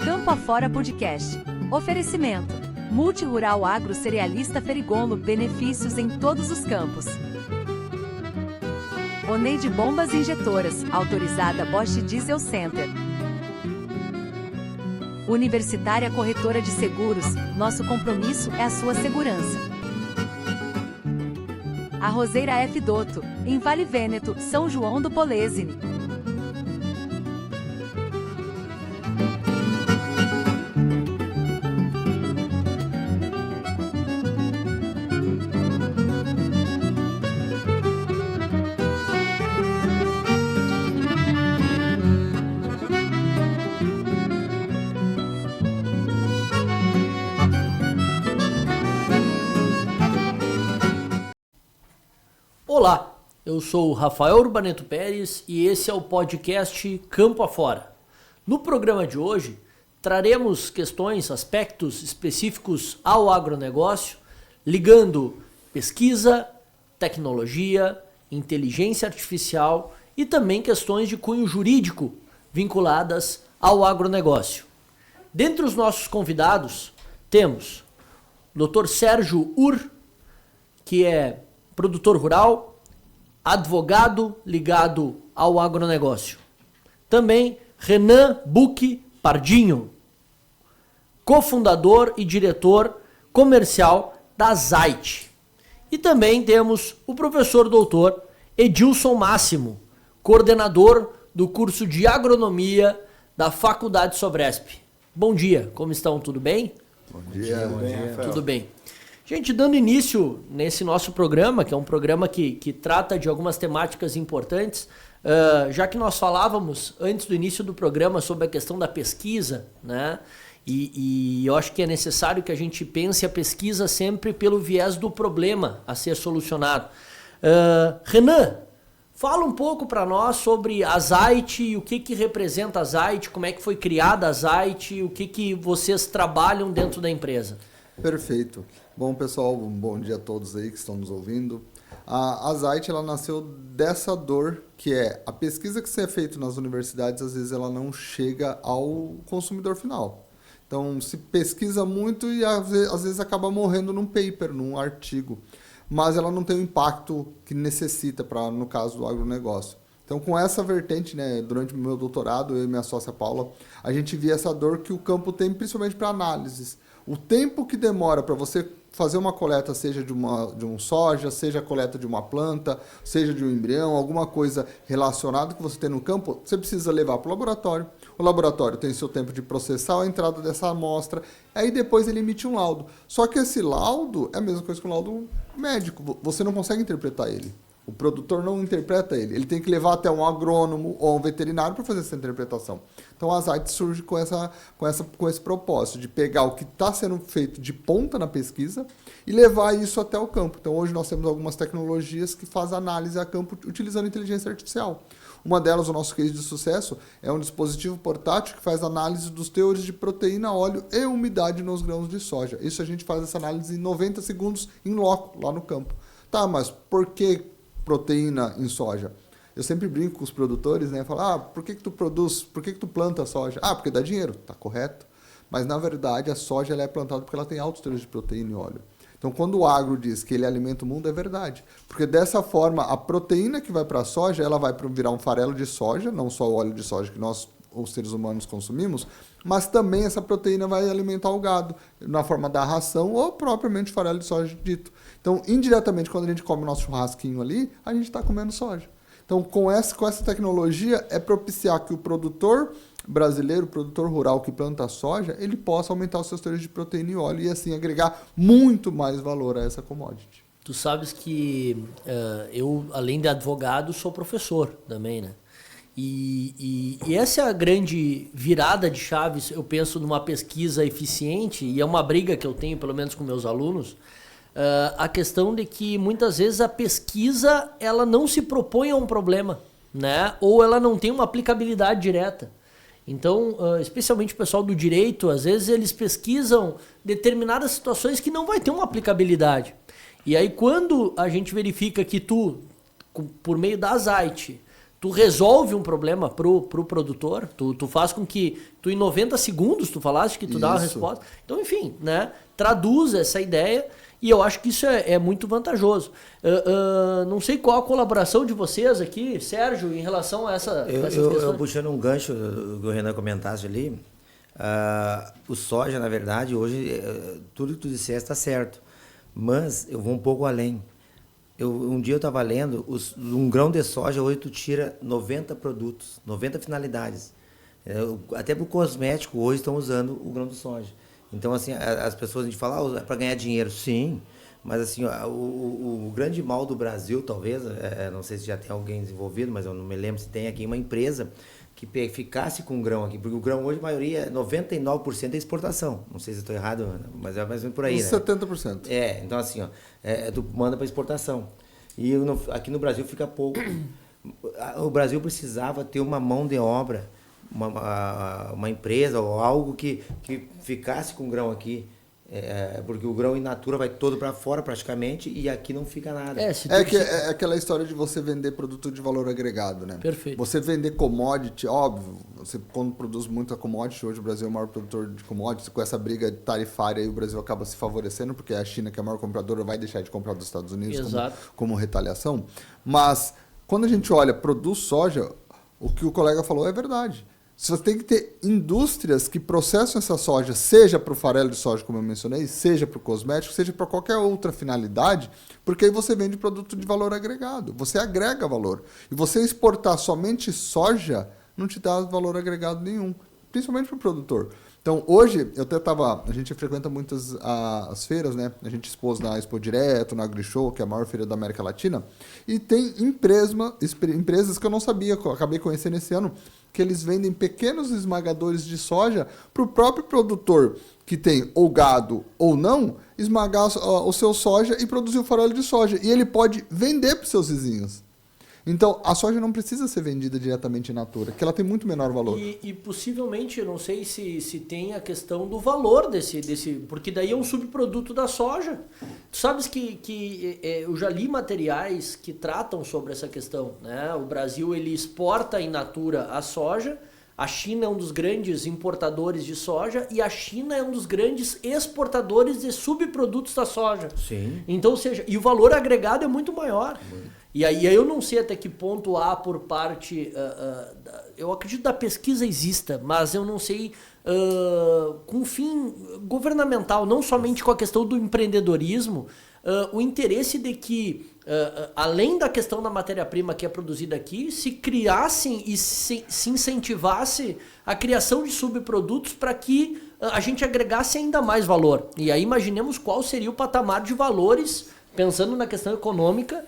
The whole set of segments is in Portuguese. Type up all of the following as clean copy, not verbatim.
Campo Afora Podcast. Oferecimento. Multirural Agro Cerealista Ferigolo. Benefícios em todos os campos. Oneide Bombas Injetoras. Autorizada Bosch Diesel Center. Universitária Corretora de Seguros. Nosso compromisso é a sua segurança. Arrozeira F. Dotto. Em Vale Vêneto, São João do Polesine. Olá, eu sou o Rafael Urbaneto Pérez e esse é o podcast Campo Afora. No programa de hoje, traremos questões, aspectos específicos ao agronegócio, ligando pesquisa, tecnologia, inteligência artificial e também questões de cunho jurídico vinculadas ao agronegócio. Dentre os nossos convidados, temos o Dr. Sérgio Ur, que é produtor rural, advogado ligado ao agronegócio. Também Renan Bucchi Pardinho, cofundador e diretor comercial da Zait. E também temos o professor doutor Edilson Máximo, coordenador do curso de agronomia da Faculdade Sobresp. Bom dia, como estão? Tudo bem? Bom dia. Tudo bem. Gente, dando início nesse nosso programa, que é um programa que trata de algumas temáticas importantes, já que nós falávamos antes do início do programa sobre a questão da pesquisa, né? E eu acho que é necessário que a gente pense a pesquisa sempre pelo viés do problema a ser solucionado. Renan, fala um pouco para nós sobre a Zait e o que representa a Zait, como é que foi criada a Zait, o que vocês trabalham dentro da empresa. Perfeito. Bom, pessoal, bom dia a todos aí que estão nos ouvindo. A Zait, ela nasceu dessa dor que é a pesquisa que é feita nas universidades, às vezes ela não chega ao consumidor final. Então, se pesquisa muito e às vezes acaba morrendo num paper, num artigo, mas ela não tem o impacto que necessita para, no caso do agronegócio. Então, com essa vertente, né, durante o meu doutorado, eu e minha sócia Paula, a gente via essa dor que o campo tem, principalmente para análises. O tempo que demora para você fazer uma coleta, seja de um soja, seja a coleta de uma planta, seja de um embrião, alguma coisa relacionada que você tem no campo, você precisa levar para o laboratório. O laboratório tem seu tempo de processar a entrada dessa amostra, aí depois ele emite um laudo. Só que esse laudo é a mesma coisa que um laudo médico, você não consegue interpretar ele. O produtor não interpreta ele. Ele tem que levar até um agrônomo ou um veterinário para fazer essa interpretação. Então, a Zait surge com esse propósito de pegar o que está sendo feito de ponta na pesquisa e levar isso até o campo. Então, hoje nós temos algumas tecnologias que fazem análise a campo utilizando inteligência artificial. Uma delas, o nosso case de sucesso, é um dispositivo portátil que faz análise dos teores de proteína, óleo e umidade nos grãos de soja. Isso a gente faz essa análise em 90 segundos em loco, lá no campo. Tá, mas por que proteína em soja? Eu sempre brinco com os produtores, né? Falo, por que tu produz, por que tu planta soja? Porque dá dinheiro. Tá correto. Mas, na verdade, a soja ela é plantada porque ela tem altos teores de proteína e óleo. Então, quando o agro diz que ele alimenta o mundo, é verdade. Porque, dessa forma, a proteína que vai para a soja, ela vai virar um farelo de soja, não só o óleo de soja que nós, os seres humanos, consumimos, mas também essa proteína vai alimentar o gado, na forma da ração ou propriamente farelo de soja dito. Então, indiretamente, quando a gente come o nosso churrasquinho ali, a gente está comendo soja. Então, com essa tecnologia, é propiciar que o produtor brasileiro, o produtor rural que planta soja, ele possa aumentar os seus teores de proteína e óleo e, assim, agregar muito mais valor a essa commodity. Tu sabes que eu, além de advogado, sou professor também, né? E essa é a grande virada de chaves, eu penso, numa pesquisa eficiente, e é uma briga que eu tenho, pelo menos com meus alunos, a questão de que muitas vezes a pesquisa ela não se propõe a um problema, né? Ou ela não tem uma aplicabilidade direta. Então, especialmente o pessoal do direito, às vezes eles pesquisam determinadas situações que não vai ter uma aplicabilidade. E aí quando a gente verifica que tu, por meio da Zait, tu resolve um problema pro produtor, tu faz com que tu em 90 segundos, tu falaste que tu dá uma resposta. Então, enfim, né? Traduz essa ideia e eu acho que isso é muito vantajoso. Não sei qual a colaboração de vocês aqui, Sérgio, em relação a essas questões. Eu puxando um gancho do que o Renan comentasse ali, o soja, na verdade, hoje, tudo que tu disseste está certo, mas eu vou um pouco além. Um dia eu estava lendo, um grão de soja, hoje tu tira 90 produtos, 90 finalidades. Até para o cosmético, hoje estão usando o grão de soja. Então, assim, as pessoas, a gente fala, é para ganhar dinheiro, sim, mas assim, o grande mal do Brasil, talvez, não sei se já tem alguém desenvolvido, mas eu não me lembro se tem aqui uma empresa que ficasse com o grão aqui, porque o grão hoje, a maioria, 99% é exportação. Não sei se estou errado, mas é mais ou menos por aí, né? 70%. Então assim, tu manda para exportação. E aqui no Brasil fica pouco. O Brasil precisava ter uma mão de obra, uma empresa ou algo que ficasse com o grão aqui. Porque o grão in natura vai todo para fora praticamente e aqui não fica nada. É aquela história de você vender produto de valor agregado, né? Perfeito. Você vender commodity, óbvio, você quando produz muita commodity, hoje o Brasil é o maior produtor de commodities, com essa briga tarifária aí o Brasil acaba se favorecendo, porque a China, que é a maior compradora, vai deixar de comprar dos Estados Unidos como retaliação. Mas quando a gente olha, produz soja, o que o colega falou é verdade. Você tem que ter indústrias que processam essa soja, seja para o farelo de soja, como eu mencionei, seja para o cosmético, seja para qualquer outra finalidade, porque aí você vende produto de valor agregado. Você agrega valor. E você exportar somente soja não te dá valor agregado nenhum, principalmente para o produtor. Então, hoje, a gente frequenta muitas as feiras, né? A gente expôs na Expo Direto, na AgriShow, que é a maior feira da América Latina, e tem empresas que eu não sabia, que eu acabei conhecendo esse ano, que eles vendem pequenos esmagadores de soja para o próprio produtor, que tem ou gado ou não, esmagar o seu soja e produzir o farelo de soja. E ele pode vender para os seus vizinhos. Então, a soja não precisa ser vendida diretamente in natura, porque ela tem muito menor valor. E possivelmente, eu não sei se tem a questão do valor desse, porque daí é um subproduto da soja. Tu sabes que eu já li materiais que tratam sobre essa questão, né? O Brasil, ele exporta in natura a soja, a China é um dos grandes importadores de soja e a China é um dos grandes exportadores de subprodutos da soja. Sim. Então, ou seja, e o valor agregado é muito maior. E aí eu não sei até que ponto há por parte, eu acredito da pesquisa exista, mas eu não sei com fim governamental, não somente com a questão do empreendedorismo, o interesse de que, além da questão da matéria-prima que é produzida aqui, se criassem e se incentivasse a criação de subprodutos para que a gente agregasse ainda mais valor. E aí imaginemos qual seria o patamar de valores, pensando na questão econômica,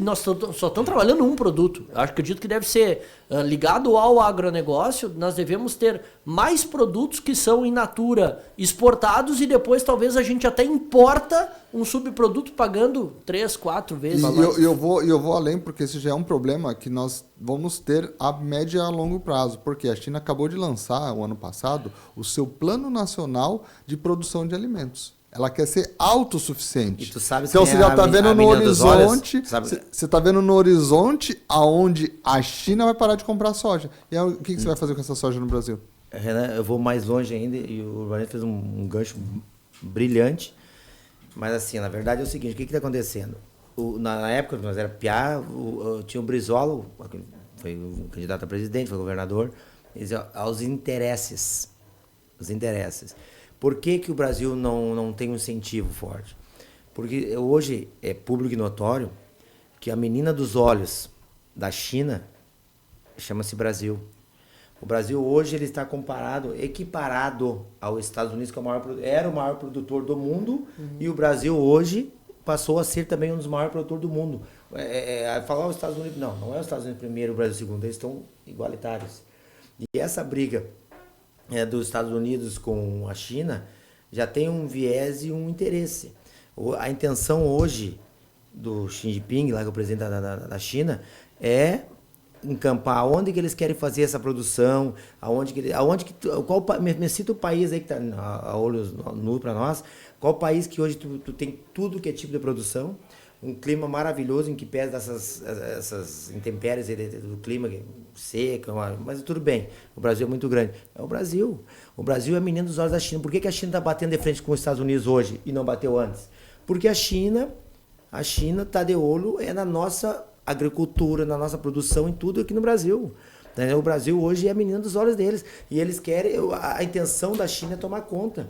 nós só estamos trabalhando um produto. Acredito que deve ser ligado ao agronegócio. Nós devemos ter mais produtos que são in natura exportados e depois talvez a gente até importa um subproduto pagando 3, 4 vezes. E eu vou além, porque esse já é um problema que nós vamos ter a médio e a longo prazo, porque a China acabou de lançar, o ano passado, o seu Plano Nacional de Produção de Alimentos. Ela quer ser autossuficiente. E tu sabe então você já está vendo no horizonte, você está vendo no horizonte aonde a China vai parar de comprar soja. E aí, o que você vai fazer com essa soja no Brasil? Renan, eu vou mais longe ainda e o Urbanito fez um gancho brilhante. Mas assim, na verdade é o seguinte, o que está acontecendo? Na época que nós era piá, tinha o Brizola, foi um candidato a presidente, foi governador, ele dizia aos interesses. Os interesses. Por que o Brasil não tem um incentivo forte? Porque hoje é público e notório que a menina dos olhos da China chama-se Brasil. O Brasil hoje ele está equiparado aos Estados Unidos, que era o maior produtor do mundo, e o Brasil hoje passou a ser também um dos maiores produtores do mundo. Falar os Estados Unidos, não é os Estados Unidos primeiro, o Brasil segundo, eles estão igualitários. E essa briga dos Estados Unidos com a China já tem um viés e um interesse. A intenção hoje do Xi Jinping, lá que é o presidente da China, é encampar onde que eles querem fazer essa produção, me cita o país aí que está a olhos nu para nós, qual país que hoje tu tem tudo que é tipo de produção, um clima maravilhoso em que pese essas intempéries do clima seca, mas tudo bem. O Brasil é muito grande. É o Brasil. O Brasil é menino dos olhos da China. Por que a China está batendo de frente com os Estados Unidos hoje e não bateu antes? Porque a China está de olho na nossa agricultura, na nossa produção, em tudo aqui no Brasil. O Brasil hoje é menino dos olhos deles. E eles querem, a intenção da China é tomar conta.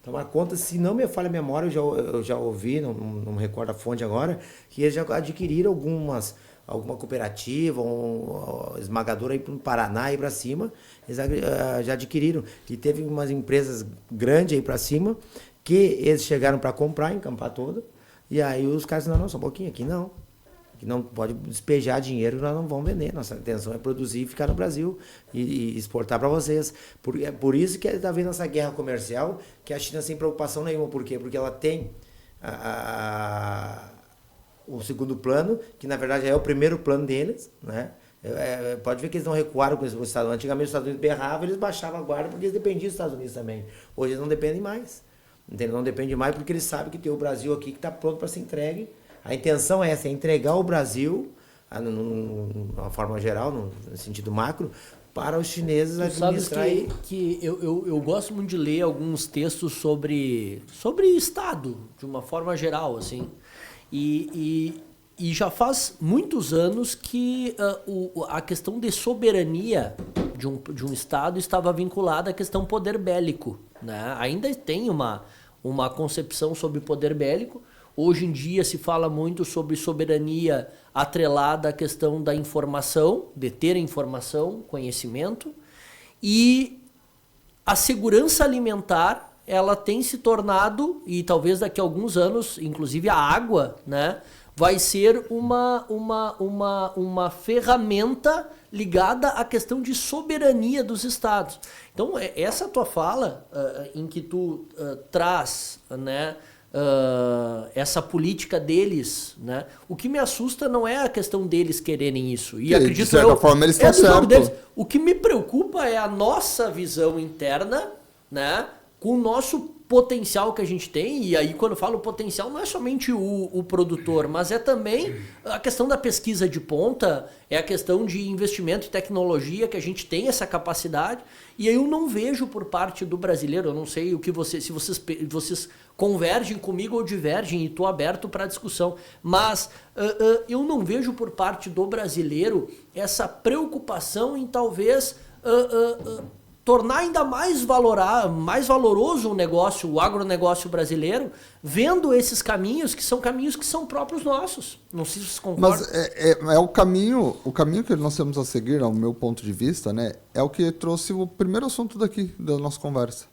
Tomar conta, se não me falha a memória, eu já ouvi, não me recordo a fonte agora, que eles já adquiriram alguma cooperativa, esmagadora aí para o Paraná e para cima, eles já adquiriram. E teve umas empresas grandes aí para cima, que eles chegaram para comprar, encampar toda, e aí os caras disseram, não, só um pouquinho, aqui não. Que não pode despejar dinheiro, nós não vamos vender. Nossa intenção é produzir e ficar no Brasil e exportar para vocês. É por isso que está vendo essa guerra comercial, que a China sem preocupação nenhuma. Por quê? Porque ela tem o segundo plano, que na verdade é o primeiro plano deles, né? Pode ver que eles não recuaram com os Estados Unidos. Antigamente os Estados Unidos berravam, eles baixavam a guarda porque eles dependiam dos Estados Unidos também. Hoje eles não dependem mais. Entendeu? Não dependem mais porque eles sabem que tem o Brasil aqui que está pronto para ser entregue. A intenção é essa, é entregar o Brasil, numa forma geral, no sentido macro, para os chineses administrar. Sabes que eu gosto muito de ler alguns textos sobre Estado, de uma forma geral, assim. E já faz muitos anos que a questão de soberania de um Estado estava vinculada à questão poder bélico, né? Ainda tem uma concepção sobre poder bélico. Hoje em dia se fala muito sobre soberania atrelada à questão da informação, de ter informação, conhecimento, e a segurança alimentar, ela tem se tornado, e talvez daqui a alguns anos, inclusive a água, né, vai ser uma ferramenta ligada à questão de soberania dos estados. Então, essa tua fala, em que tu traz, né, essa política deles, né? O que me assusta não é a questão deles quererem isso. E acredito, de certa forma eles estão certos. O que me preocupa é a nossa visão interna, né? Com o nosso potencial que a gente tem, e aí quando eu falo potencial não é somente o produtor, mas é também a questão da pesquisa de ponta, é a questão de investimento em tecnologia, que a gente tem essa capacidade, e aí eu não vejo por parte do brasileiro, eu não sei o que se vocês convergem comigo ou divergem, e estou aberto para discussão, mas eu não vejo por parte do brasileiro essa preocupação em talvez tornar ainda mais valoroso o agronegócio brasileiro, vendo esses caminhos que são próprios nossos. Não sei se vocês concordam. Mas é o caminho que nós temos a seguir, ao meu ponto de vista, né? É o que trouxe o primeiro assunto daqui da nossa conversa.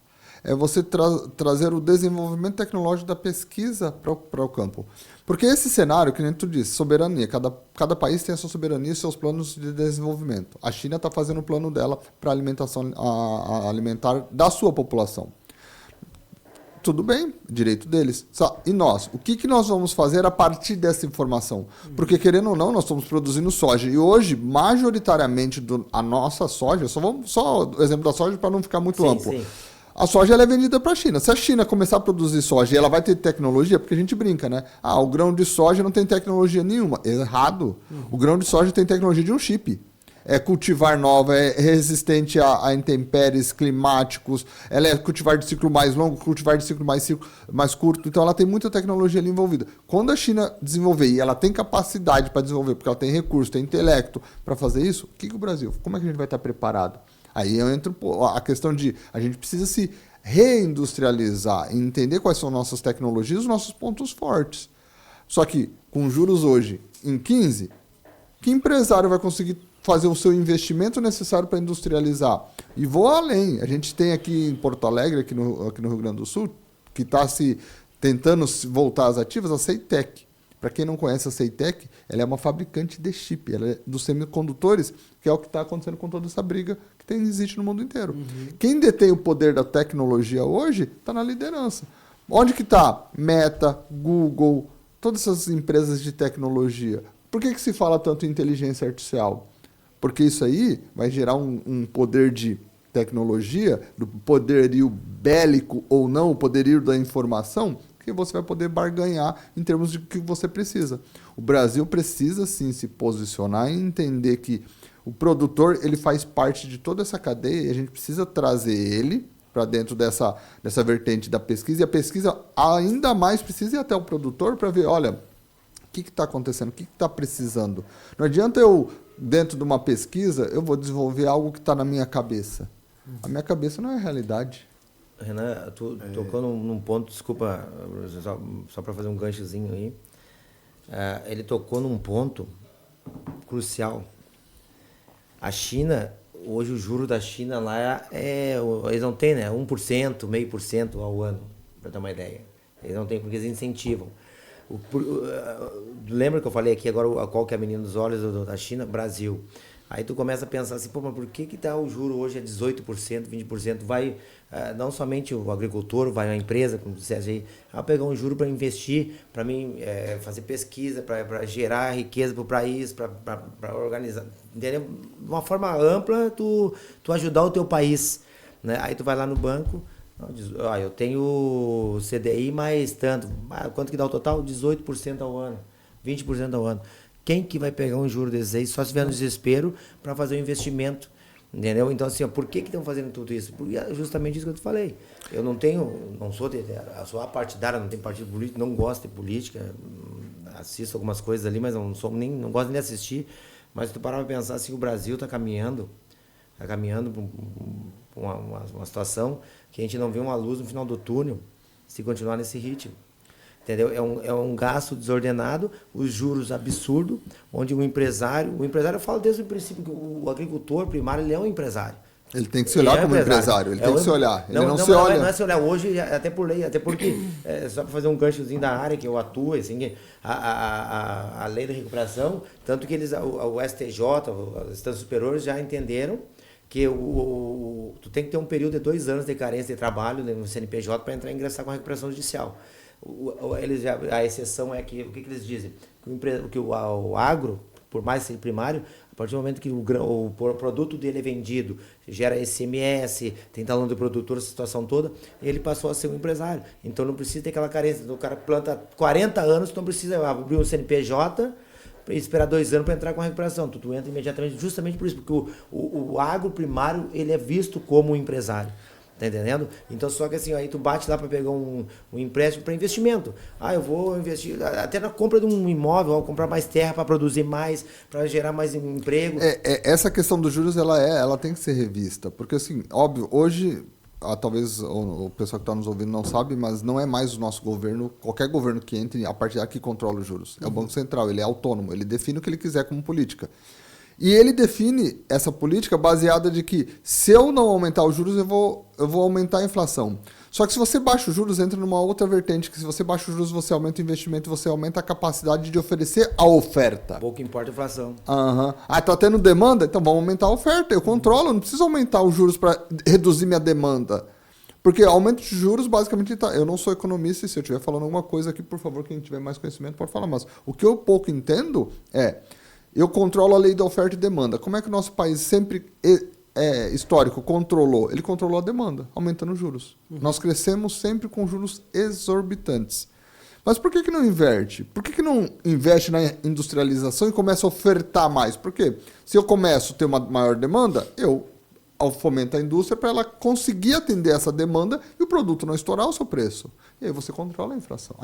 É você trazer o desenvolvimento tecnológico da pesquisa para o campo. Porque esse cenário, que nem tu disse, soberania, cada país tem a sua soberania e seus planos de desenvolvimento. A China está fazendo o plano dela para alimentação alimentar da sua população. Tudo bem, direito deles. E nós? O que nós vamos fazer a partir dessa informação? Porque, querendo ou não, nós estamos produzindo soja. E hoje, majoritariamente, a nossa soja, só o exemplo da soja para não ficar muito amplo. Sim. A soja ela é vendida para a China. Se a China começar a produzir soja e ela vai ter tecnologia, porque a gente brinca, né? O grão de soja não tem tecnologia nenhuma. Errado. O grão de soja tem tecnologia de um chip. É cultivar nova, é resistente a intempéries climáticos, ela é cultivar de ciclo mais longo, cultivar de ciclo mais curto. Então ela tem muita tecnologia ali envolvida. Quando a China desenvolver, e ela tem capacidade para desenvolver, porque ela tem recurso, tem intelecto para fazer isso, o que o Brasil? Como é que a gente vai estar preparado? Aí entra a questão de a gente precisa se reindustrializar e entender quais são nossas tecnologias, os nossos pontos fortes. Só que com juros hoje em 15, que empresário vai conseguir fazer o seu investimento necessário para industrializar? E vou além. A gente tem aqui em Porto Alegre, aqui no Rio Grande do Sul, que está tentando voltar às ativas, a Ceitec. Para quem não conhece a Ceitec, ela é uma fabricante de chip, ela é dos semicondutores, que é o que está acontecendo com toda essa briga que existe no mundo inteiro. Uhum. Quem detém o poder da tecnologia hoje está na liderança. Onde que está? Meta, Google, todas essas empresas de tecnologia. Por que se fala tanto em inteligência artificial? Porque isso aí vai gerar um poder de tecnologia, do poderio bélico ou não, o poderio da informação, e você vai poder barganhar em termos de que você precisa. O Brasil precisa sim se posicionar e entender que o produtor ele faz parte de toda essa cadeia e a gente precisa trazer ele para dentro dessa vertente da pesquisa, e a pesquisa ainda mais precisa ir até o produtor para ver, olha, o que está acontecendo, o que está precisando. Não adianta eu, dentro de uma pesquisa, eu vou desenvolver algo que está na minha cabeça. A minha cabeça não é a realidade. Renan, tu tocou num ponto, desculpa, só para fazer um ganchozinho aí. Ele tocou num ponto crucial. A China, hoje o juro da China lá eles não têm, né? 1%, 0,5% ao ano, para ter uma ideia. Eles não têm porque eles incentivam. Lembra que eu falei aqui agora qual que é a menina dos olhos da China? Brasil. Aí tu começa a pensar assim, pô, mas por que tá o juro hoje é 18%, 20%? Vai, não somente o agricultor, vai a empresa, como disseste aí, pegar um juro para investir, para mim fazer pesquisa, para gerar riqueza para o país, para organizar, entendeu? De uma forma ampla, tu ajudar o teu país, né? Aí tu vai lá no banco, eu tenho CDI mais tanto, quanto que dá o total? 18% ao ano, 20% ao ano. Quem que vai pegar um juro desses aí só se tiver no desespero para fazer um investimento, entendeu? Então, assim, por que estão fazendo tudo isso? Porque é justamente isso que eu te falei. Eu não sou apartidário, não tenho partido político, não gosto de política, assisto algumas coisas ali, mas não gosto nem de assistir. Mas se tu parar para pensar, assim, o Brasil está caminhando para uma situação que a gente não vê uma luz no final do túnel se continuar nesse ritmo. Entendeu? É um gasto desordenado, os juros absurdos, onde o empresário, eu falo desde o princípio que o agricultor primário, ele é um empresário. Ele tem que se olhar como empresário, ele tem que se olhar. Ele não se olha. Não é se olhar hoje, até por lei, até porque, só para fazer um ganchozinho da área que eu atuo, assim, a lei da recuperação, tanto que o STJ, as instâncias superiores já entenderam que tu tem que ter um período de 2 anos de carência de trabalho no CNPJ para ingressar com a recuperação judicial. A exceção é que, o que eles dizem? Que o agro, por mais ser primário, a partir do momento que o produto dele é vendido, gera ICMS, tem talão do produtor, essa situação toda, ele passou a ser um empresário. Então não precisa ter aquela carência. Então, o cara planta 40 anos, então precisa abrir um CNPJ e esperar 2 anos para entrar com a recuperação. Tu entra imediatamente, justamente por isso, porque o agro primário ele é visto como um empresário. Tá entendendo? Então, só que assim, aí tu bate lá para pegar um empréstimo para investimento. Eu vou investir até na compra de um imóvel, vou comprar mais terra para produzir mais, para gerar mais emprego. Essa questão dos juros, ela tem que ser revista. Porque, assim, óbvio, hoje, talvez o pessoal que está nos ouvindo não sabe, mas não é mais o nosso governo, qualquer governo que entre, a partir daqui controla os juros. É o Banco Central, ele é autônomo, ele define o que ele quiser como política. E ele define essa política baseada de que se eu não aumentar os juros, eu vou aumentar a inflação. Só que se você baixa os juros, entra numa outra vertente, que se você baixa os juros, você aumenta o investimento, você aumenta a capacidade de oferecer a oferta. Pouco importa a inflação. Tá tendo demanda? Então vamos aumentar a oferta. Eu controlo, eu não preciso aumentar os juros para reduzir minha demanda. Porque aumento de juros, basicamente, eu não sou economista, e se eu estiver falando alguma coisa aqui, por favor, quem tiver mais conhecimento pode falar. Mas o que eu pouco entendo eu controlo a lei da oferta e demanda. Como é que o nosso país sempre, histórico, controlou? Ele controlou a demanda, aumentando os juros. Nós crescemos sempre com juros exorbitantes. Mas por que não inverte? Por que não investe na industrialização e começa a ofertar mais? Porque se eu começo a ter uma maior demanda, eu fomento a indústria para ela conseguir atender essa demanda e o produto não estourar o seu preço. E aí você controla a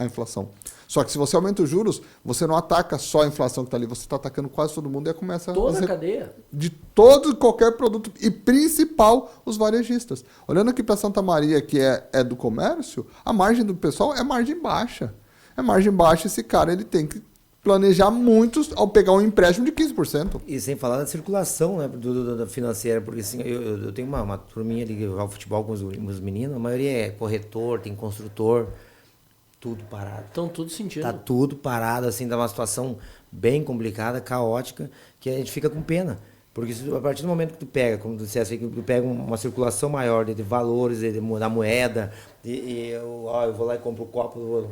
inflação. Só que se você aumenta os juros, você não ataca só a inflação que está ali, você está atacando quase todo mundo e aí começa toda a cadeia. De todo e qualquer produto, e principal os varejistas. Olhando aqui para Santa Maria, que é do comércio, a margem do pessoal é margem baixa. É margem baixa, esse cara ele tem que planejar muito ao pegar um empréstimo de 15%. E sem falar da circulação, né, da financeira, porque assim, eu tenho uma turminha de jogar futebol com os meninos, a maioria é corretor, tem construtor, tudo parado. Estão tudo sentindo. Tá tudo parado, assim, dá uma situação bem complicada, caótica, que a gente fica com pena. Porque a partir do momento que tu pega, como tu disseste, que tu pega uma circulação maior de valores, da moeda, eu vou lá e compro o copo,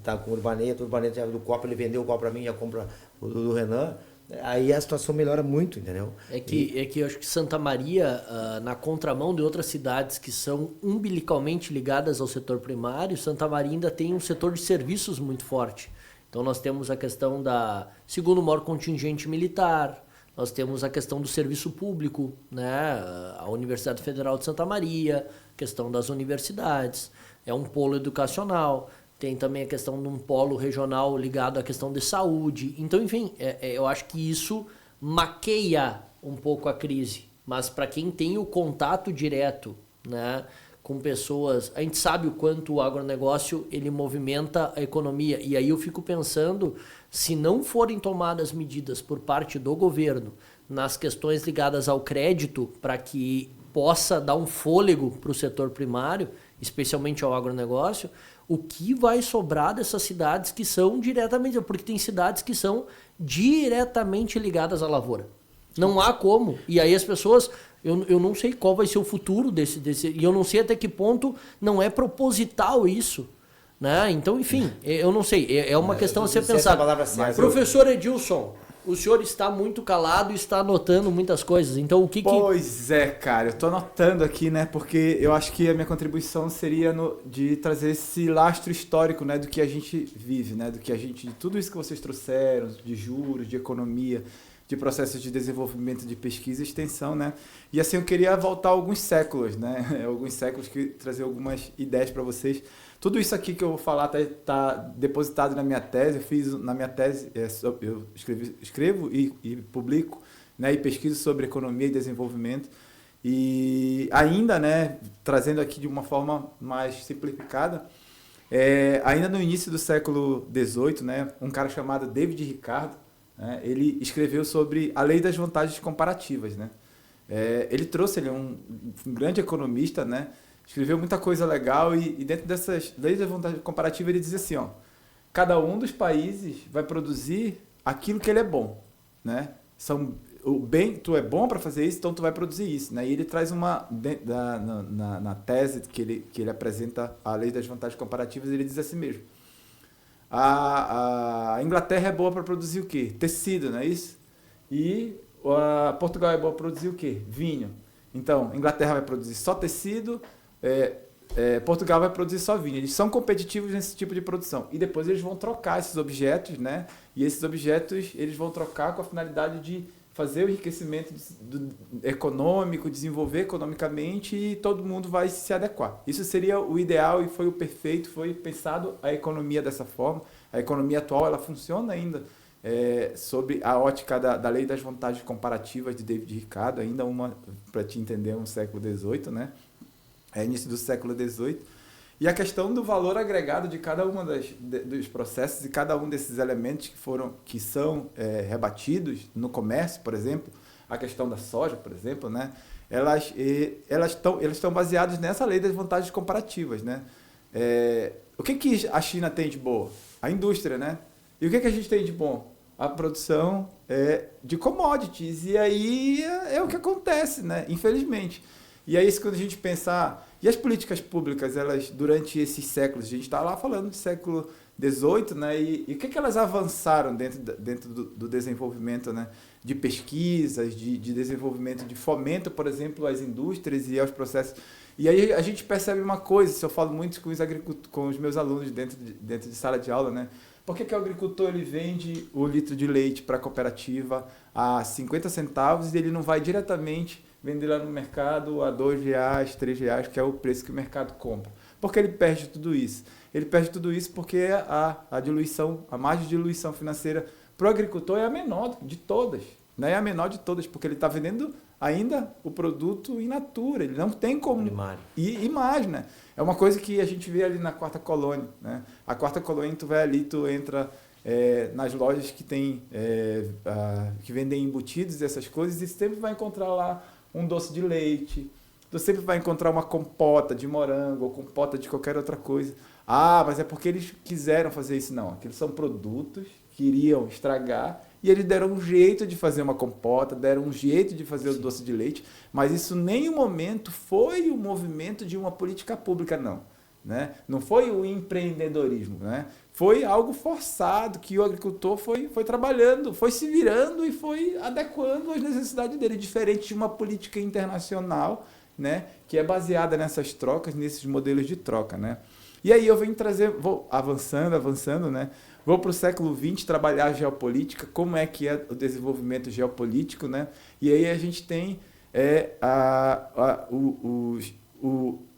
tá com o Urbaneto já do copo, ele vendeu o copo para mim, já compra o do Renan, aí a situação melhora muito, entendeu? É que eu acho que Santa Maria, na contramão de outras cidades que são umbilicalmente ligadas ao setor primário, Santa Maria ainda tem um setor de serviços muito forte. Então nós temos a questão da segundo maior contingente militar, nós temos a questão do serviço público, né? A Universidade Federal de Santa Maria, questão das universidades, é um polo educacional, tem também a questão de um polo regional ligado à questão de saúde. Então, enfim, eu acho que isso maqueia um pouco a crise. Mas para quem tem o contato direto, né, com pessoas, a gente sabe o quanto o agronegócio ele movimenta a economia. E aí eu fico pensando, se não forem tomadas medidas por parte do governo nas questões ligadas ao crédito para que possa dar um fôlego para o setor primário, especialmente ao agronegócio, o que vai sobrar dessas cidades que são diretamente... Porque tem cidades que são diretamente ligadas à lavoura. Não há como. E aí as pessoas... Eu não sei qual vai ser o futuro desse... E eu não sei até que ponto não é proposital isso. Né? Então, enfim, eu não sei. É uma questão a ser pensada. Professor Edilson, o senhor está muito calado e está anotando muitas coisas. Então, o que Pois é, cara. Eu estou anotando aqui, né? Porque eu acho que a minha contribuição seria de trazer esse lastro histórico, né? Do que a gente vive, né? De tudo isso que vocês trouxeram, de juros, de economia, de processos de desenvolvimento de pesquisa e extensão, né? E assim, eu queria voltar alguns séculos, né? Alguns séculos, que trazer algumas ideias para vocês. Tudo isso aqui que eu vou falar tá depositado na minha tese. Eu fiz na minha tese, eu escrevo e publico, né? E pesquiso sobre economia e desenvolvimento. E ainda, né? Trazendo aqui de uma forma mais simplificada, ainda no início do século XVIII, né? Um cara chamado David Ricardo, ele escreveu sobre a lei das vantagens comparativas, né? Ele é um grande economista, né? Escreveu muita coisa legal e dentro dessas leis da vantagem comparativa ele diz assim, ó, cada um dos países vai produzir aquilo que ele é bom, né? Tu é bom para fazer isso, então tu vai produzir isso, né? E ele traz na tese que ele apresenta a lei das vantagens comparativas, ele diz assim mesmo. A Inglaterra é boa para produzir o quê? Tecido, não é isso? E Portugal é boa para produzir o quê? Vinho. Então, Inglaterra vai produzir só tecido, Portugal vai produzir só vinho. Eles são competitivos nesse tipo de produção. E depois eles vão trocar esses objetos, né? E esses objetos eles vão trocar com a finalidade de fazer o enriquecimento econômico, desenvolver economicamente e todo mundo vai se adequar. Isso seria o ideal e foi o perfeito, foi pensado a economia dessa forma. A economia atual ela funciona ainda sob a ótica da lei das vantagens comparativas de David Ricardo, ainda uma, para te entender, um século XVIII, né? Início do século XVIII. E a questão do valor agregado de cada uma dos processos e cada um desses elementos que são rebatidos no comércio, por exemplo, a questão da soja, por exemplo, né? Elas estão baseadas nessa lei das vantagens comparativas, né? O que a China tem de boa? A indústria, né? E o que a gente tem de bom? A produção de commodities. E aí é o que acontece, né? Infelizmente. E é isso quando a gente pensar... E as políticas públicas, elas, durante esses séculos, a gente está lá falando de século XVIII, né? E o que elas avançaram dentro do desenvolvimento, né? De pesquisas, de desenvolvimento, de fomento, por exemplo, às indústrias e aos processos. E aí a gente percebe uma coisa, isso eu falo muito com os meus alunos dentro de sala de aula, né? Por que o agricultor ele vende o litro de leite para a cooperativa a 50 centavos e ele não vai diretamente vender lá no mercado a R$2, R$3, que é o preço que o mercado compra? Porque ele perde tudo isso. Ele perde tudo isso porque a diluição, a margem de diluição financeira para o agricultor é a menor de todas. Né? É a menor de todas, porque ele está vendendo ainda o produto in natura. Ele não tem como... E mais, né? É uma coisa que a gente vê ali na Quarta Colônia. Né? A Quarta Colônia, tu vai ali, tu entra nas lojas que que vendem embutidos e essas coisas, e sempre vai encontrar lá um doce de leite, tu sempre vai encontrar uma compota de morango ou compota de qualquer outra coisa. Ah, mas é porque eles quiseram fazer isso. Não, aqueles são produtos que iriam estragar e eles deram um jeito de fazer uma compota, deram um jeito de fazer o doce de leite, mas isso em nenhum momento foi o movimento de uma política pública, não. né? Não foi o empreendedorismo, né? Foi algo forçado que o agricultor foi trabalhando, foi se virando e foi adequando às necessidades dele, diferente de uma política internacional, né? Que é baseada nessas trocas, nesses modelos de troca, né? E aí eu venho vou avançando, né? Vou para o século XX trabalhar a geopolítica, como é que é o desenvolvimento geopolítico, né? E aí a gente tem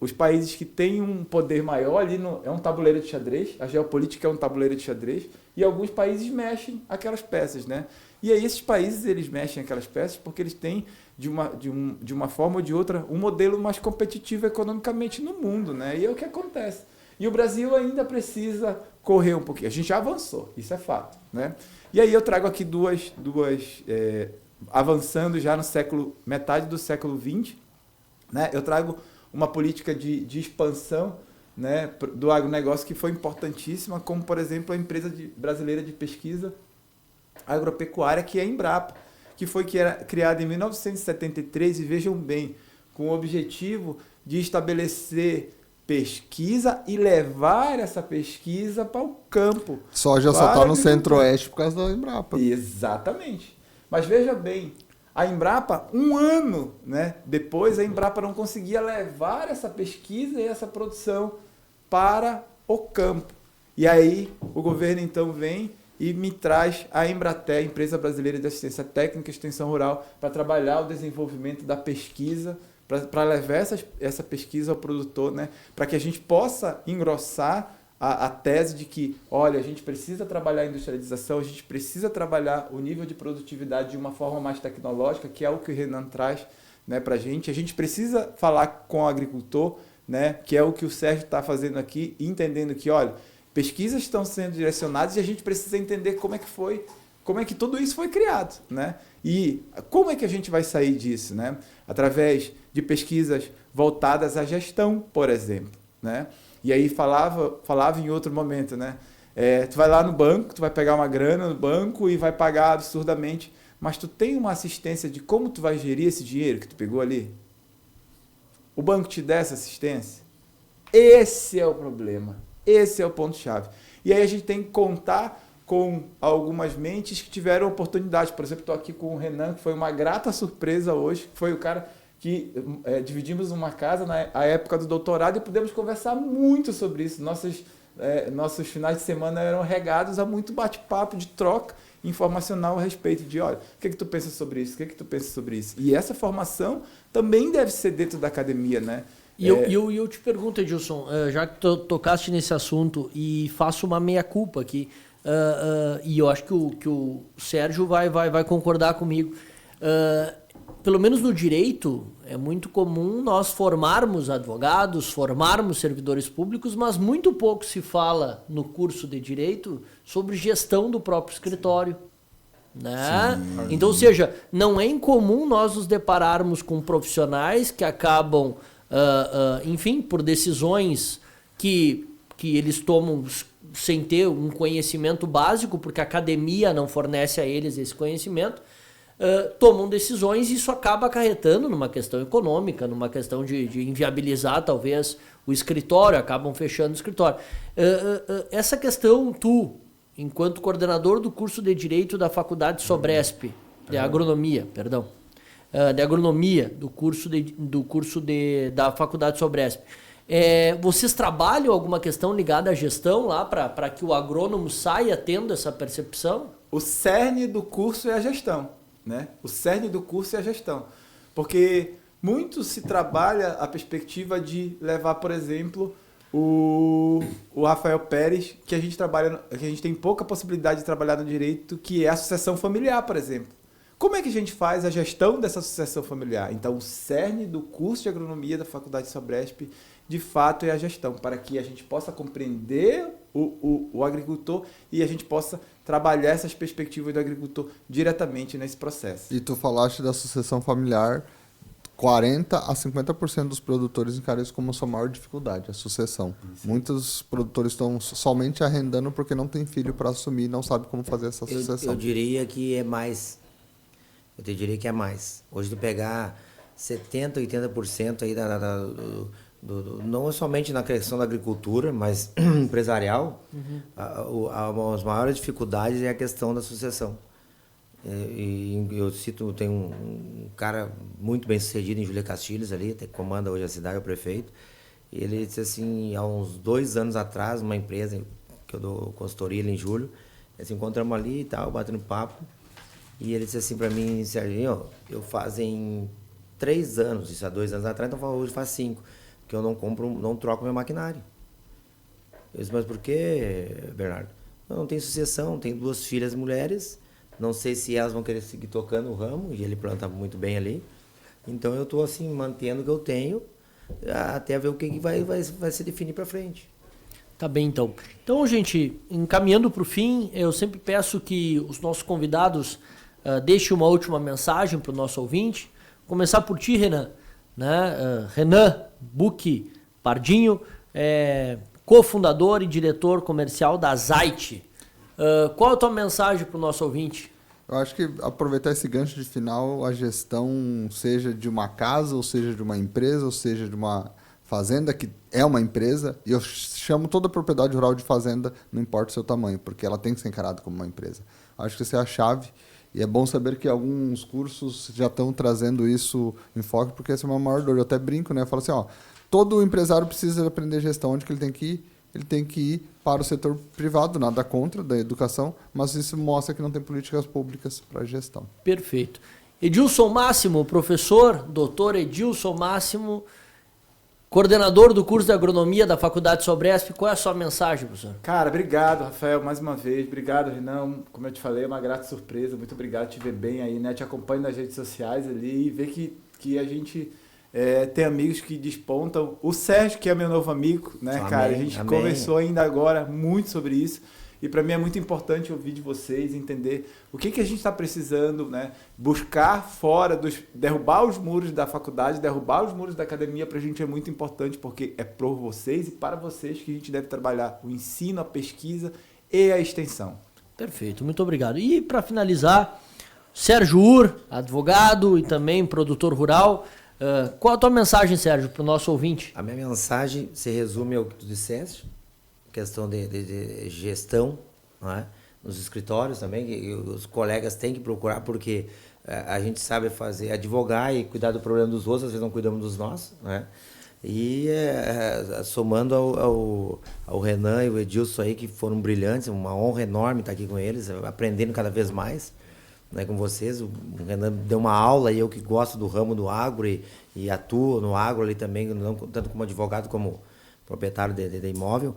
os países que têm um poder maior ali, é um tabuleiro de xadrez, a geopolítica é um tabuleiro de xadrez, e alguns países mexem aquelas peças, né? E aí esses países, eles mexem aquelas peças porque eles têm, de uma forma ou de outra, um modelo mais competitivo economicamente no mundo, né? E é o que acontece. E o Brasil ainda precisa correr um pouquinho. A gente já avançou, isso é fato, né? E aí eu trago aqui avançando já no metade do século XX, né? Eu trago uma política de expansão, né, do agronegócio que foi importantíssima, como, por exemplo, a empresa brasileira de pesquisa agropecuária, que é a Embrapa, que foi criada em 1973, e vejam bem, com o objetivo de estabelecer pesquisa e levar essa pesquisa para o campo. Soja só está no centro-oeste por causa da Embrapa. Exatamente. Mas veja bem, a Embrapa, um ano, né, depois, a Embrapa não conseguia levar essa pesquisa e essa produção para o campo. E aí o governo então vem e me traz a Embrater, Empresa Brasileira de Assistência Técnica e Extensão Rural, para trabalhar o desenvolvimento da pesquisa, para levar essa pesquisa ao produtor, né, para que a gente possa engrossar a tese de que, olha, a gente precisa trabalhar a industrialização, a gente precisa trabalhar o nível de produtividade de uma forma mais tecnológica, que é o que o Renan traz, né, para a gente precisa falar com o agricultor, né, que é o que o Sérgio está fazendo aqui, entendendo que, olha, pesquisas estão sendo direcionadas e a gente precisa entender como é que tudo isso foi criado, né? E como é que a gente vai sair disso, né? Através de pesquisas voltadas à gestão, por exemplo, né? E aí falava em outro momento, né? Tu vai lá no banco, tu vai pegar uma grana no banco e vai pagar absurdamente, mas tu tem uma assistência de como tu vai gerir esse dinheiro que tu pegou ali? O banco te dá essa assistência? Esse é o problema. Esse é o ponto-chave. E aí a gente tem que contar com algumas mentes que tiveram oportunidade. Por exemplo, estou aqui com o Renan, que foi uma grata surpresa hoje, que foi o cara que dividimos uma casa na época do doutorado e pudemos conversar muito sobre isso. Nossos finais de semana eram regados a muito bate-papo, de troca informacional a respeito de, olha, o que tu pensa sobre isso? O que tu pensa sobre isso? E essa formação também deve ser dentro da academia, né? E eu te pergunto, Edilson, já que tu tocaste nesse assunto, e faço uma meia-culpa aqui, e eu acho que o Sérgio vai concordar comigo. Pelo menos no direito, é muito comum nós formarmos advogados, formarmos servidores públicos, mas muito pouco se fala no curso de direito sobre gestão do próprio escritório. Né? Então, ou seja, não é incomum nós nos depararmos com profissionais que acabam, enfim, por decisões que eles tomam sem ter um conhecimento básico, porque a academia não fornece a eles esse conhecimento, tomam decisões, e isso acaba acarretando numa questão econômica, numa questão de inviabilizar talvez o escritório, acabam fechando o escritório. Essa questão, tu, enquanto coordenador do curso de Direito da Faculdade Sobresp, de Agronomia, de Agronomia, do curso da Faculdade Sobresp, vocês trabalham alguma questão ligada à gestão lá para que o agrônomo saia tendo essa percepção? O cerne do curso é a gestão. Né? O cerne do curso é a gestão. Porque muito se trabalha a perspectiva de levar, por exemplo, o Rafael Pérez, que a gente tem pouca possibilidade de trabalhar no direito, que é a sucessão familiar, por exemplo. Como é que a gente faz a gestão dessa sucessão familiar? Então, o cerne do curso de agronomia da Faculdade Sobresp, de fato, é a gestão, para que a gente possa compreender o agricultor e a gente possa trabalhar essas perspectivas do agricultor diretamente nesse processo. E tu falaste da sucessão familiar, 40% a 50% dos produtores encaram isso como a sua maior dificuldade, a sucessão. Isso. Muitos produtores estão somente arrendando porque não tem filho para assumir e não sabe como fazer essa sucessão. Eu diria que é mais. Eu te diria que é mais. Hoje, tu pegar 70%, 80% aí não é somente na questão da agricultura, mas empresarial, as maiores dificuldades é a questão da sucessão. Eu cito, tem um cara muito bem sucedido em Júlia Castilhos ali, até que comanda hoje a cidade, é o prefeito. Ele disse assim, há uns 2 anos atrás, uma empresa que eu dou consultoria ali em Julho, nós encontramos ali e tal, batendo papo, e ele disse assim para mim, Serginho, eu fazem 3 anos, isso há 2 anos atrás, então hoje faz 5, que eu não troco meu maquinário. Eu disse, mas por que, Bernardo? Eu não tenho sucessão, tenho 2 filhas mulheres, não sei se elas vão querer seguir tocando o ramo, e ele planta muito bem ali. Então eu estou assim, mantendo o que eu tenho, até ver o que vai se definir para frente. Tá bem, então. Então, gente, encaminhando para o fim, eu sempre peço que os nossos convidados deixem uma última mensagem para o nosso ouvinte. Começar por ti, Renan. Né? Renan Bucchi Pardinho, cofundador e diretor comercial da Zait. Qual a tua mensagem para o nosso ouvinte? Eu acho que aproveitar esse gancho de final, a gestão, seja de uma casa, ou seja de uma empresa, ou seja de uma fazenda, que é uma empresa, e eu chamo toda propriedade rural de fazenda, não importa o seu tamanho, porque ela tem que ser encarada como uma empresa. Acho que essa é a chave, e é bom saber que alguns cursos já estão trazendo isso em foco, porque essa é uma maior dor. Eu até brinco, né? Eu falo assim, todo empresário precisa aprender gestão. Onde que ele tem que ir? Ele tem que ir para o setor privado, nada contra, da educação, mas isso mostra que não tem políticas públicas para gestão. Perfeito. Edilson Máximo, professor, doutor Edilson Máximo, coordenador do curso de agronomia da Faculdade Sobresp, qual é a sua mensagem, professor? Cara, obrigado, Rafael, mais uma vez. Obrigado, Renan. Como eu te falei, é uma grata surpresa. Muito obrigado te ver bem aí, né? Te acompanho nas redes sociais ali e ver que a gente tem amigos que despontam. O Sérgio, que é meu novo amigo, né, Amém, cara? A gente amém. conversou ainda agora muito sobre isso. E para mim é muito importante ouvir de vocês, entender o que a gente está precisando, né? Buscar fora, derrubar os muros da faculdade, derrubar os muros da academia, para a gente é muito importante, porque é por vocês e para vocês que a gente deve trabalhar o ensino, a pesquisa e a extensão. Perfeito, muito obrigado. E para finalizar, Sérgio Ur, advogado e também produtor rural, qual a tua mensagem, Sérgio, para o nosso ouvinte? A minha mensagem se resume ao que tu disseste, questão de gestão, não é? Nos escritórios também, que os colegas têm que procurar, porque a gente sabe advogar e cuidar do problema dos outros, às vezes não cuidamos dos nossos, né? E somando ao Renan e o Edilson aí, que foram brilhantes, uma honra enorme estar aqui com eles, aprendendo cada vez mais, né, com vocês. O Renan deu uma aula, e eu que gosto do ramo do agro e atuo no agro ali também, não tanto como advogado como proprietário de imóvel.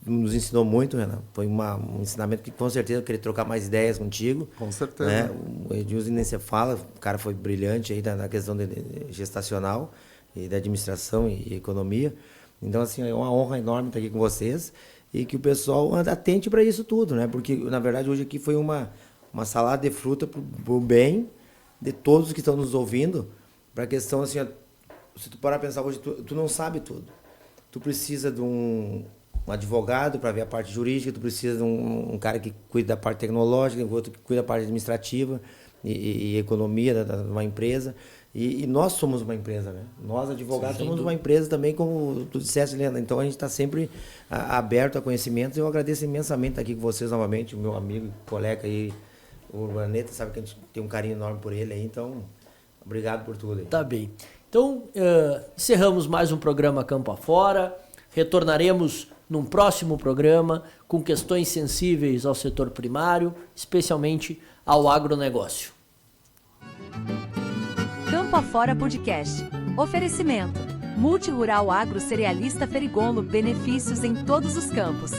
Nos ensinou muito, Renan. Foi um ensinamento que com certeza eu queria trocar mais ideias contigo. Com certeza. Né? O Edilson nem se fala, o cara foi brilhante aí na questão de gestacional e da administração e economia. Então, assim, é uma honra enorme estar aqui com vocês e que o pessoal atente para isso tudo, né? Porque, na verdade, hoje aqui foi uma salada de fruta para o bem de todos que estão nos ouvindo, para a questão, assim, se tu parar a pensar hoje, tu não sabe tudo. Tu precisa de um advogado para ver a parte jurídica, tu precisa de um cara que cuida da parte tecnológica, outro que cuida da parte administrativa e economia de uma empresa. E nós somos uma empresa, né? Nós, advogados, somos uma empresa também, como tu disseste, Leandro. Então, a gente está sempre aberto a conhecimentos. Eu agradeço imensamente estar aqui com vocês novamente, o meu amigo, colega aí, o Urbaneta, sabe que a gente tem um carinho enorme por ele aí. Então, obrigado por tudo aí. Tá bem. Então, encerramos mais um programa Campo Afora. Retornaremos num próximo programa com questões sensíveis ao setor primário, especialmente ao agronegócio. Campo Afora Podcast. Oferecimento. Multirural Agro Cerealista Ferigonlo, benefícios em todos os campos.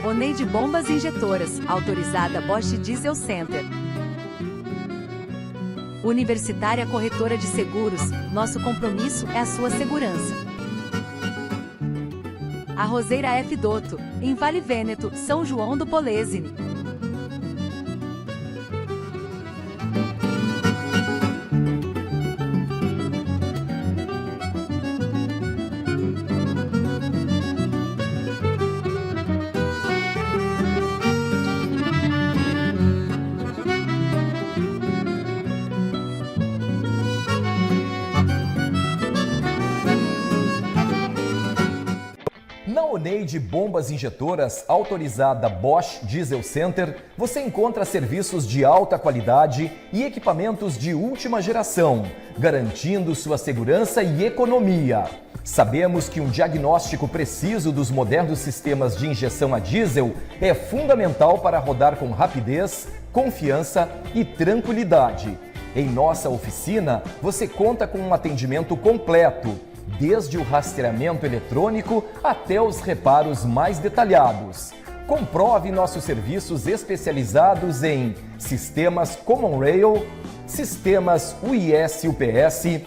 Oneide Bombas Injetoras, autorizada Bosch Diesel Center. Universitária Corretora de Seguros, nosso compromisso é a sua segurança. Arrozeira F. Dotto, em Vale Vêneto, São João do Polesine. Neide Bombas Injetoras, autorizada Bosch Diesel Center, você encontra serviços de alta qualidade e equipamentos de última geração, garantindo sua segurança e economia. Sabemos que um diagnóstico preciso dos modernos sistemas de injeção a diesel é fundamental para rodar com rapidez, confiança e tranquilidade. Em nossa oficina, você conta com um atendimento completo, desde o rastreamento eletrônico até os reparos mais detalhados. Comprove nossos serviços especializados em sistemas Common Rail, sistemas UIS-UPS,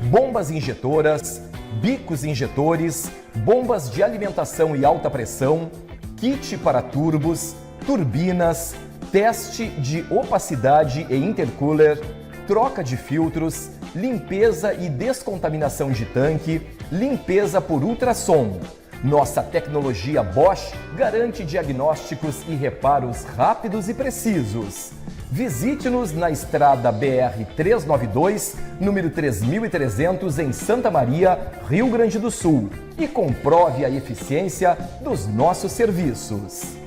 bombas injetoras, bicos injetores, bombas de alimentação e alta pressão, kit para turbos, turbinas, teste de opacidade e intercooler, troca de filtros, limpeza e descontaminação de tanque, limpeza por ultrassom. Nossa tecnologia Bosch garante diagnósticos e reparos rápidos e precisos. Visite-nos na estrada BR-392, número 3300, em Santa Maria, Rio Grande do Sul, e comprove a eficiência dos nossos serviços.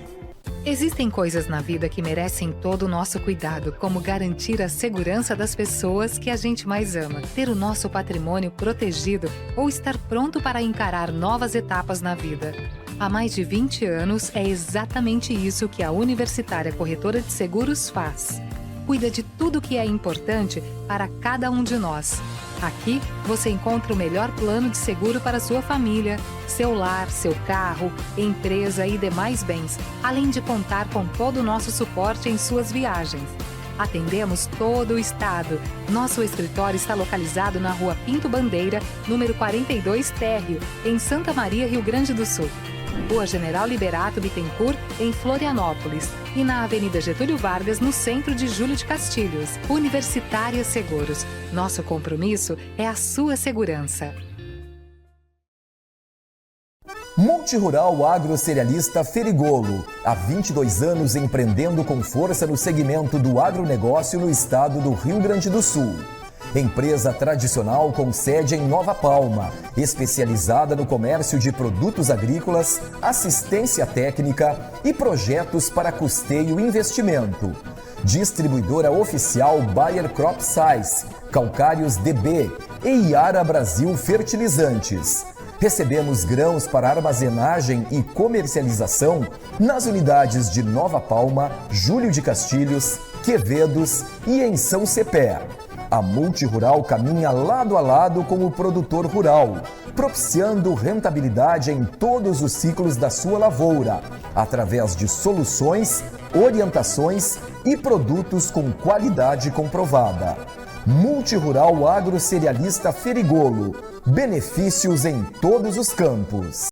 Existem coisas na vida que merecem todo o nosso cuidado, como garantir a segurança das pessoas que a gente mais ama, ter o nosso patrimônio protegido ou estar pronto para encarar novas etapas na vida. Há mais de 20 anos, é exatamente isso que a Universitária Corretora de Seguros faz. Cuida de tudo que é importante para cada um de nós. Aqui, você encontra o melhor plano de seguro para sua família, seu lar, seu carro, empresa e demais bens, além de contar com todo o nosso suporte em suas viagens. Atendemos todo o estado. Nosso escritório está localizado na Rua Pinto Bandeira, número 42 Térreo, em Santa Maria, Rio Grande do Sul. Rua General Liberato Bittencourt, em Florianópolis. E na Avenida Getúlio Vargas, no centro de Júlio de Castilhos. Universitária Seguros. Nosso compromisso é a sua segurança. Multirural Agrocerealista Ferigolo, há 22 anos empreendendo com força no segmento do agronegócio no estado do Rio Grande do Sul. Empresa tradicional com sede em Nova Palma, especializada no comércio de produtos agrícolas, assistência técnica e projetos para custeio e investimento. Distribuidora oficial Bayer Crop Science, Calcários DB e Iara Brasil Fertilizantes. Recebemos grãos para armazenagem e comercialização nas unidades de Nova Palma, Júlio de Castilhos, Quevedos e em São Cepé. A Multirural caminha lado a lado com o produtor rural, propiciando rentabilidade em todos os ciclos da sua lavoura, através de soluções, orientações e produtos com qualidade comprovada. Multirural Agrocerealista Ferigolo, benefícios em todos os campos.